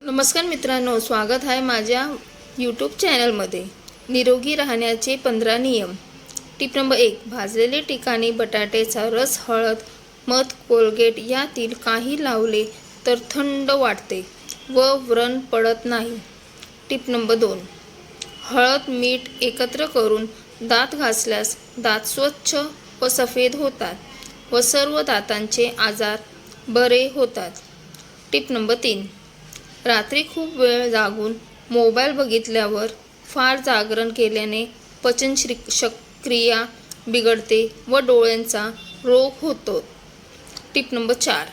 नमस्कार मित्रांनो, स्वागत आहे माझ्या यूट्यूब चॅनलमध्ये। निरोगी राहण्याचे 15 नियम। टिप नंबर 1, भाजलेले ठिकाणी बटाट्याचा रस, हळद, मध, कोलगेट यातील काही लावले तर थंड वाटते व व्रण पडत नाही। टिप नंबर 2, हळद मीठ एकत्र करून दात घासल्यास दात स्वच्छ व सफेद होतात व सर्व दातांचे आजार बरे होतात। टिप नंबर 3, रात्री खूप वेळ जागून मोबाईल बघितल्यावर फार जागरण केल्याने पचनक्रिया बिघडते व डोळ्यांचा रोग होतो। टिप नंबर 4,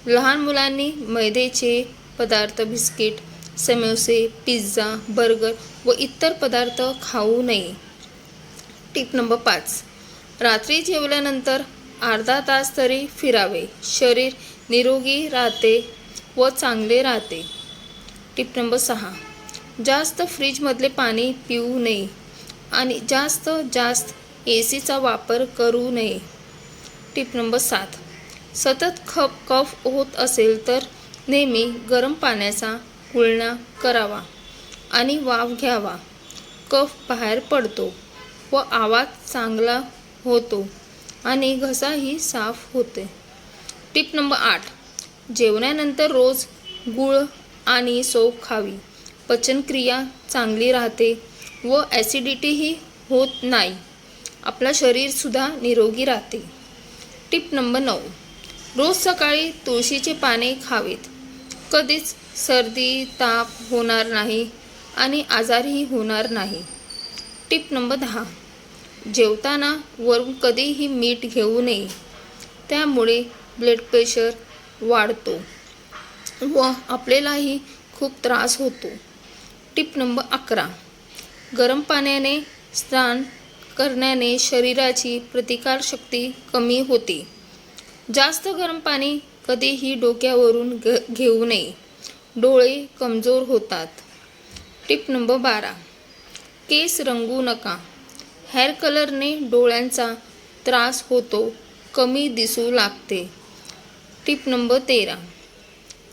लहान मुलांनी मैद्याचे पदार्थ, बिस्किट, समोसे, पिझ्झा, बर्गर व इतर पदार्थ खाऊ नये। टिप नंबर 5, रात्री जेवल्यानंतर अर्धा तास तरी फिरावे, शरीर निरोगी राहते व चांगले राहते। टिप नंबर 6, जास्त फ्रीजमधले पाणी पिऊ नये आणि जास्त एसीचा वापर करू नये। टिप नंबर 7, सतत कफ होत असेल तर नेहमी गरम पाण्याचा गुळण्या करावा आणि वाफ घ्यावा, कफ बाहेर पडतो व आवाज चांगला होतो आणि घसाही साफ होते। टिप नंबर 8, जेवणानंतर रोज गूळ आणि सौंफ खावी, पचनक्रिया चांगली राहते व ॲसिडिटीही होत नाही, आपला शरीरसुद्धा निरोगी राहते। टिप नंबर 9, रोज सकाळी तुळशीचे पाने खावेत, कधीच सर्दी ताप होणार नाही आणि आजारही होणार नाही। टिप नंबर 10, जेवताना वरून कधीही मीठ घेऊ नये, त्यामुळे ब्लड प्रेशर वाढतो व आपल्यालाही खूप त्रास होतो। टिप नंबर 11, गरम पाण्याने स्नान करण्याने शरीराची प्रतिकारशक्ती कमी होते, जास्त गरम पाणी कधीही डोक्यावरून घेऊ नये, डोळे कमजोर होतात। टिप नंबर 12, केस रंगवू नका, हेअर कलरने डोळ्यांचा त्रास होतो, कमी दिसू लागते। टिप नंबर 13,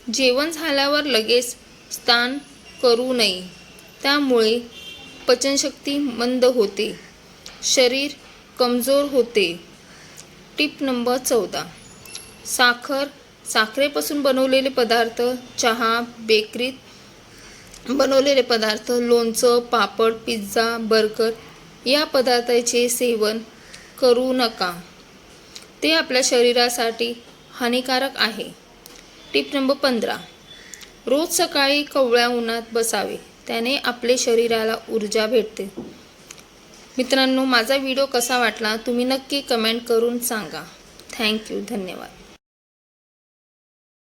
जेवण झाल्यावर लगेच स्नान करू नये, त्यामुळे पचनशक्ती मंद होते, शरीर कमजोर होते। टिप नंबर 14, साखरेपासून बनवलेले पदार्थ, चहा, बेकरीत बनवलेले पदार्थ, लोणचं, पापड, पिझ्झा, बर्गर या पदार्थांचे सेवन करू नका, ते आपल्या शरीरासाठी हानिकारक आहे। टिप नंबर 15, रोज सकाळी कोवळ्या उन्हात बसावे, त्याने आपले शरीराला ऊर्जा भेटते। मित्रांनो, माझा व्हिडिओ कसा वाटला तुम्ही नक्की कमेंट करून सांगा। थँक्यू, धन्यवाद।